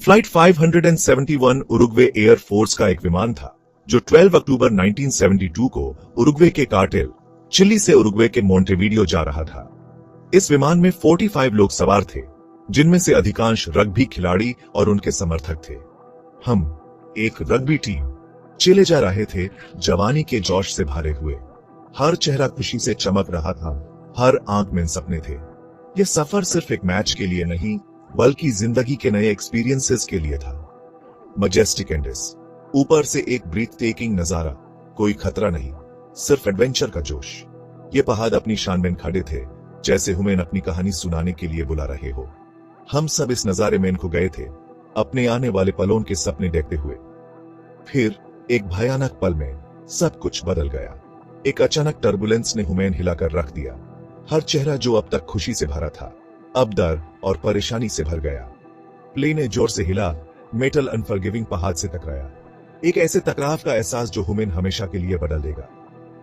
Flight 571 Uruguay air force का एक विमान था जो 12 अक्टूबर 1972 को उरुग्वे के कार्टेल, चिली से उरुग्वे के मोंटेवीडियो जा रहा था। इस विमान में 45 लोग सवार थे, जिनमें से अधिकांश रग्बी खिलाड़ी और उनके समर्थक थे। हम एक रग्बी टीम चिले जा रहे थे, जवानी के जोश से भरे हुए। हर चेहरा खुशी से चमक रहा था, हर आंख में सपने थे। यह सफर सिर्फ एक मैच के लिए नहीं, बल्कि जिंदगी के नए एक्सपीरियंसेस के लिए था। मजेस्टिक एंडेस, ऊपर से एक ब्रीथ टेकिंग नजारा, कोई खतरा नहीं, सिर्फ एडवेंचर का जोश। ये पहाड़ अपनी शान में खड़े थे, जैसे हुमैन अपनी कहानी सुनाने के लिए बुला रहे हो। हम सब इस नजारे में खो गए थे, अपने आने वाले पलों के सपने देखते हुए। फिर एक भयानक पल में सब कुछ बदल गया। एक अचानक टर्बुलेंस ने हुमैन हिलाकर रख दिया। हर चेहरा जो अब तक खुशी से भरा था, अब डर और परेशानी से भर गया। प्लेन जोर से हिला, मेटल अनफॉरगिविंग पहाड़ से टकराया। एक ऐसे टकराव का एहसास जो हुमैन हमेशा के लिए बदल देगा।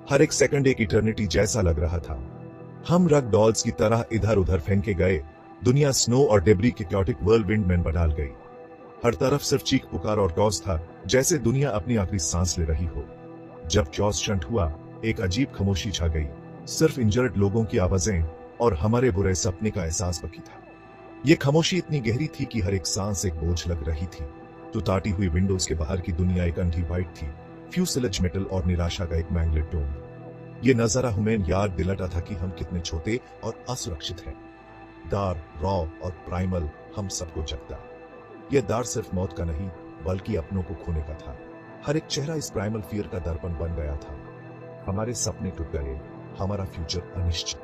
हर एक सेकंड एक इटर्निटी जैसा लग रहा था। हम रग डॉल्स की तरह इधर उधर फेंके गए। दुनिया स्नो और डेब्री के क्योटिक व्हर्लविंड में बदल गई। हर तरफ सिर्फ चीख पुकार और टॉस था, जैसे दुनिया अपनी आखिरी सांस ले रही हो। जब टॉस शंट हुआ, एक अजीब खामोशी छा गई। सिर्फ इंजर्ड लोगों की आवाजें और हमारे बुरे सपने का एहसास बाकी था। ये खामोशी इतनी गहरी थी कि हर एक सांस एक बोझ लग रही थी। तो ताटी हुई विंडोज के बाहर की दुनिया एक अंधी वाइट थी, फ्यूसेलेज मेटल और निराशा का एक मैंगलेट डोम। ये नजारा हमें याद दिलाता था कि हम कितने छोटे और असुरक्षित हैं। दार, रॉ और प्राइमल हम सबको जगता। यह दार सिर्फ मौत का नहीं, बल्कि अपनों को खोने का था। हर एक चेहरा इस प्राइमल फियर का दर्पण बन गया था। हमारे सपने टूट गए, हमारा फ्यूचर अनिश्चित।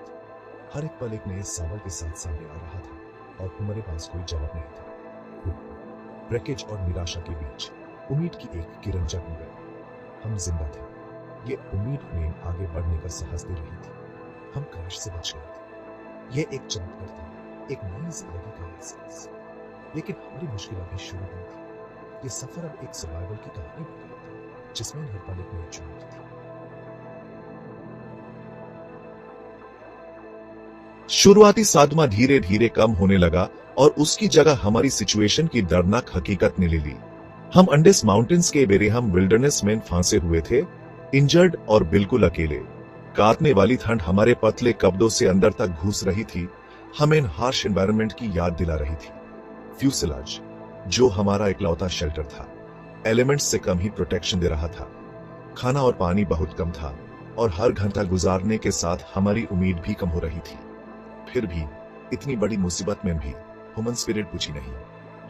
हर एक पल एक नए सवाल के साथ सामने आ रहा था और हमारे पास कोई जवाब नहीं था। ब्रेकेज और निराशा के बीच उम्मीद की एक किरण जग गई। हम जिंदा थे। ये उम्मीद में आगे बढ़ने का साहस दे रही थी। हम क्रैश से बच गए थे। यह एक चमत्कार था, एक नई जिंदगी का एहसास। लेकिन हमारी मुश्किल अभी शुरू हुई थी। ये सफर अब एक सर्वाइवल की कहानी बन गया था, जिसमें हर पल एक नई चुनौती थी। शुरुआती सादमा धीरे धीरे कम होने लगा और उसकी जगह हमारी सिचुएशन की दर्दनाक हकीकत ने ले ली। हम अंडेस माउंटेन्स के बेरेहम विल्डरनेस में फांसे हुए थे, इंजर्ड और बिल्कुल अकेले। काटने वाली ठंड हमारे पतले कब्जों से अंदर तक घुस रही थी, हमें हार्श एनवायरनमेंट की याद दिला रही थी। फ्यूसेलाज, जो हमारा इकलौता शेल्टर था, एलिमेंट्स से कम ही प्रोटेक्शन दे रहा था। खाना और पानी बहुत कम था और हर घंटा गुजारने के साथ हमारी उम्मीद भी कम हो रही थी। फिर भी इतनी बड़ी मुसीबत में भी ह्यूमन स्पिरिट बुझी नहीं।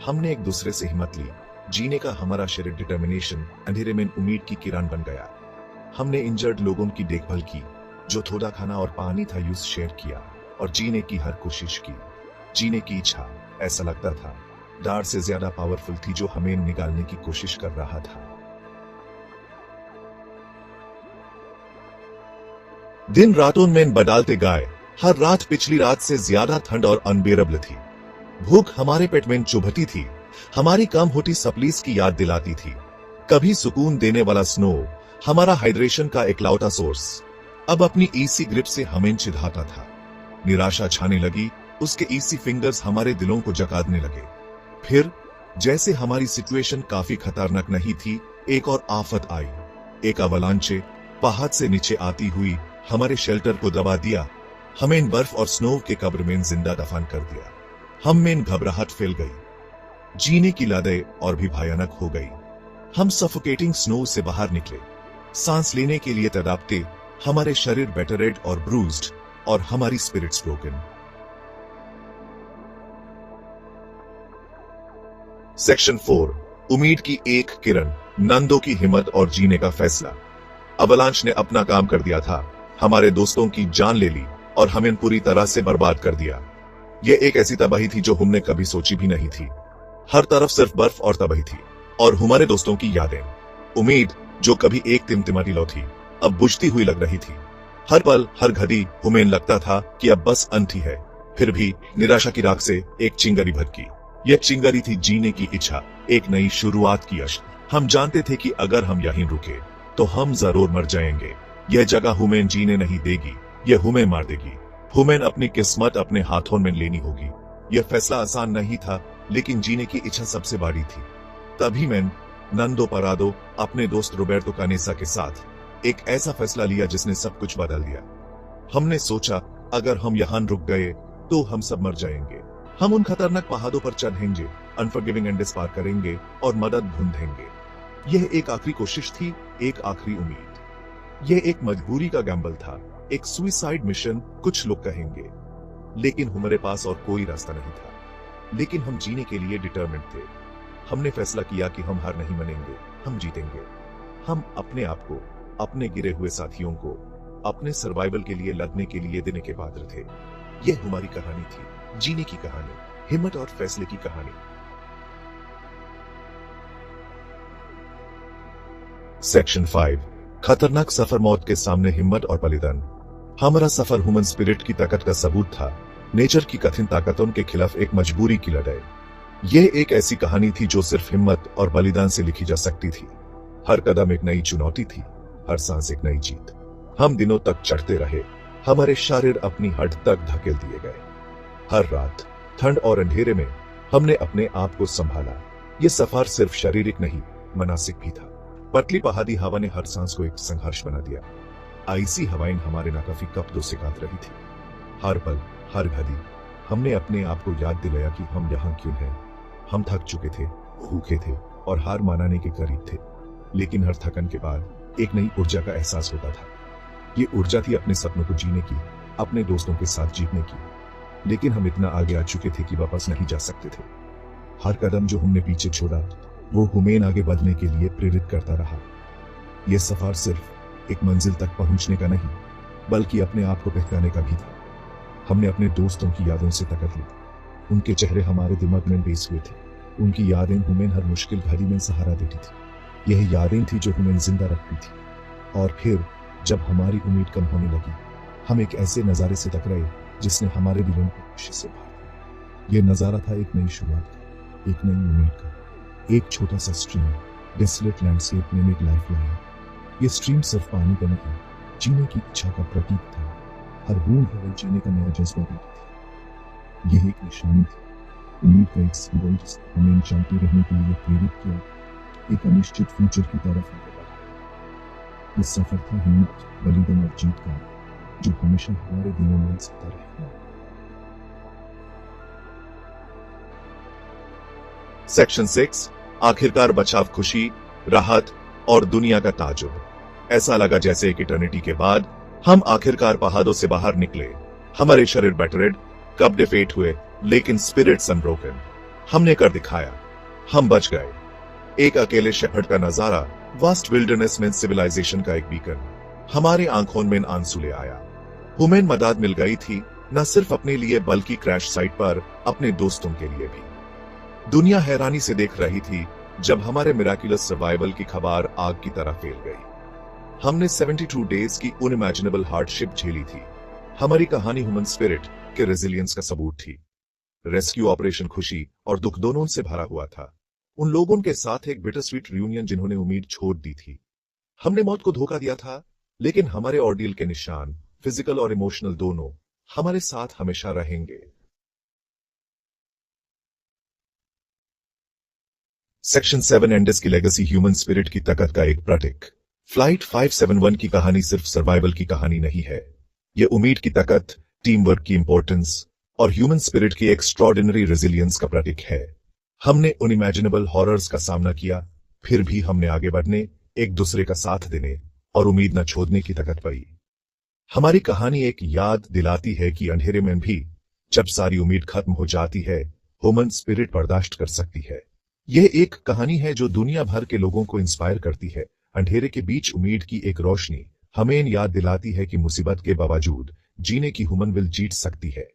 हमने एक दूसरे से हिम्मत ली। जीने का हमारा शरीर डिटर्मिनेशन अंधेरे में उम्मीद की किरण बन गया। हमने इंजर्ड लोगों की देखभाल की, जो थोड़ा खाना और पानी था यूज शेयर किया और जीने की हर कोशिश की। जीने की इच्छा, ऐसा लगता था, डर से ज्यादा पावरफुल थी, जो हमें निकालने की कोशिश कर रहा था। दिन रातों में बदलते गए। हर रात पिछली रात से ज्यादा ठंड और अनबेरेबल थी। भूख हमारे पेट में चुभती थी, हमारी कम होती सप्लीस की याद दिलाती थी। कभी सुकून देने वाला स्नो, हमारा हाइड्रेशन का इकलौता सोर्स, अब अपनी ईसी ग्रिप से हमें चिढ़ाता था। निराशा छाने लगी, उसके ईसी फिंगर्स हमारे दिलों को जकाने लगे। फिर जैसे हमारी सिचुएशन काफी खतरनाक नहीं थी, एक और आफत आई। एक अवलांचे पहाड़ से नीचे आती हुई हमारे शेल्टर को दबा दिया, हमें बर्फ और स्नो के कब्र में जिंदा दफन कर दिया। हम में घबराहट फैल गई। जीने की लड़ाई और भी भयानक हो गई। हम सफोकेटिंग स्नो से बाहर निकले, सांस लेने के लिए तड़पते, हमारे शरीर बैटरेड और ब्रूज्ड और हमारी स्पिरिट्स ब्रोकन। सेक्शन 4, उम्मीद की एक किरण, नंदो की हिम्मत और जीने का फैसला। अवलांच ने अपना काम कर दिया था, हमारे दोस्तों की जान ले ली और हमें पूरी तरह से बर्बाद कर दिया। यह एक ऐसी तबाही थी जो हमने कभी सोची भी नहीं थी। हर तरफ सिर्फ बर्फ और तबाही थी और हमारे दोस्तों की यादें। उम्मीद, जो कभी एक टिमटिमाती लो थी, अब बुझती हुई लग रही थी। हर पल, हर घड़ी हमें लगता था कि अब बस अंत ही है। फिर भी निराशा की राख से एक चिंगारी भड़की। यह चिंगारी थी जीने की इच्छा, एक नई शुरुआत की आशा। हम जानते थे कि अगर हम यहीं रुके तो हम जरूर मर जाएंगे। यह जगह हमें जीने नहीं देगी, यह हमें मार देगी। हमें अपनी किस्मत अपने हाथों में लेनी होगी। यह फैसला आसान नहीं था, लेकिन जीने की इच्छा सबसे बड़ी थी। तभी मैं नंदो परादो अपने दोस्त रोबर्टो कानेसा के साथ एक ऐसा फैसला लिया जिसने सब कुछ बदल दिया। हमने सोचा अगर हम यहाँ रुक गए तो हम सब मर जाएंगे। हम उन खतरनाक पहाड़ों पर चढ़ेंगे, अनफॉरगिविंग एंडेस पार करेंगे और मदद ढूंढेंगे। यह एक आखिरी कोशिश थी, एक आखिरी उम्मीद। यह एक मजबूरी का गैम्बल था, एक सुइसाइड मिशन कुछ लोग कहेंगे, लेकिन हमारे पास और कोई रास्ता नहीं था। लेकिन हम जीने के लिए डिटरमिन्ड थे। हमने फैसला किया कि हम हार नहीं मानेंगे, हम जीतेंगे। हम अपने आप को, अपने गिरे हुए साथियों को, अपने सर्वाइवल के लिए लड़ने के लिए देने के पात्र थे। यह हमारी कहानी थी, जीने की कहानी, हिम्मत और फैसले की कहानी। सेक्शन 5, खतरनाक सफर, मौत के सामने हिम्मत और बलिदान। हमारा सफर ह्यूमन स्पिरिट की ताकत का सबूत था, नेचर की कठिन ताकतों के खिलाफ एक मजबूरी की लड़ाई। यह एक ऐसी कहानी थी जो सिर्फ हिम्मत और बलिदान से लिखी जा सकती थी। हर कदम एक नई चुनौती थी, हर सांस एक नई जीत। हम दिनों तक चढ़ते रहे, हमारे शरीर अपनी हद तक धकेल दिए गए। हर रात ठंड और अंधेरे में हमने अपने आप को संभाला। यह सफर सिर्फ शारीरिक नहीं, मानसिक भी था। पतली पहाड़ी हवा ने हर सांस को एक संघर्ष बना दिया। ऐसी हवाएं हमारे नाकाफी कपड़ों से काट रही थी। हर पल, हर घड़ी हमने अपने आप को याद दिलाया कि हम यहाँ क्यों हैं। हम थक चुके थे, भूखे थे और हार मानने के करीब थे, लेकिन हर थकन के बाद एक नई ऊर्जा का एहसास होता था। ये ऊर्जा थी अपने सपनों को जीने की, अपने दोस्तों के साथ जीतने की। लेकिन हम इतना आगे आ चुके थे कि वापस नहीं जा सकते थे। हर कदम जो हमने पीछे छोड़ा वो हमें आगे बढ़ने के लिए प्रेरित करता रहा। यह सफर सिर्फ एक मंजिल तक पहुंचने का नहीं, बल्कि अपने आप को पहचानने का भी था। हमने अपने दोस्तों की यादों से ताकत ली। उनके चेहरे हमारे दिमाग में बेस हुए थे। उनकी यादें हमें हर मुश्किल घड़ी में सहारा देती थी। यह यादें थी जो हमें जिंदा रखती थी। और फिर जब हमारी उम्मीद कम होने लगी, हम एक ऐसे नजारे से टकराए जिसने हमारे दिलों को खुशी से भर दिया। यह नजारा था एक नई शुरुआत का, एक नई उम्मीद का। एक छोटा सा स्ट्रीम, डेसोलेट लैंडस्केप में एक लाइफलाइन। ये स्ट्रीम सिर्फ पानी का नहीं, जीने की इच्छा का प्रतीक था। हर बूंद हमें जीने का नया जज्बा देती थी। यह एक निशानी थी, उम्मीद का एक सिंबल जिसने हमें चलते रहने के लिए प्रेरित किया, एक अनिश्चित फ्यूचर की तरफ आगे बढ़ा। ये सफर था हिम्मत, बलिदान और जीत का, जो हमेशा हमारे दिलों में जिंदा रहेगा। सेक्शन 6, आखिरकार बचाव, खुशी, राहत और दुनिया का ताजुब। ऐसा लगा जैसे एक इटर्निटी के बाद हम आखिरकार पहाड़ों से बाहर निकले। हमारे शरीर बैटरेड, कपड़े फेट हुए, लेकिन स्पिरिट्स अनब्रोकन। हमने कर दिखाया, हम बच गए। एक अकेले शहर का नजारा, वास्ट विल्डरनेस में सिविलाइजेशन का एक बीकन। हमारे आंखों में आंसू ले आया। हमें मदद मिल गई थी, न सिर्फ अपने लिए बल्कि क्रैश साइट पर अपने दोस्तों के लिए भी। दुनिया हैरानी से देख रही थी जब हमारे मिराकुलस सर्वाइवल की खबर आग की तरह फैल गई। हमने 72 डेज की अनइमेजिनेबल हार्डशिप झेली थी। हमारी कहानी ह्यूमन स्पिरिट के रेजिलियंस का सबूत थी। रेस्क्यू ऑपरेशन खुशी और दुख दोनों से भरा हुआ था। उन लोगों के साथ एक बिटर स्वीट रियूनियन जिन्होंने उम्मीद छोड़ दी थी। हमने मौत को धोखा दिया था, लेकिन हमारे ऑर्डियल के निशान, फिजिकल और इमोशनल दोनों, हमारे साथ हमेशा रहेंगे। सेक्शन 7, एंडेस की लेगेसी, ह्यूमन स्पिरिट की ताकत का एक प्रतीक। फ्लाइट 571 की कहानी सिर्फ सर्वाइवल की कहानी नहीं है। यह उम्मीद की ताकत, टीम वर्क की इंपॉर्टेंस और ह्यूमन स्पिरिट की एक्स्ट्रॉर्डिनरी रेजिलियंस का प्रतीक है। हमने अनइमेजिनेबल हॉरर्स का सामना किया, फिर भी हमने आगे बढ़ने, एक दूसरे का साथ देने और उम्मीद न छोड़ने की ताकत पाई। हमारी कहानी एक याद दिलाती है कि अंधेरे में भी जब सारी उम्मीद खत्म हो जाती है, ह्यूमन स्पिरिट बर्दाश्त कर सकती है। यह एक कहानी है जो दुनिया भर के लोगों को इंस्पायर करती है। अंधेरे के बीच उम्मीद की एक रोशनी हमें याद दिलाती है कि मुसीबत के बावजूद जीने की ह्यूमन विल जीत सकती है।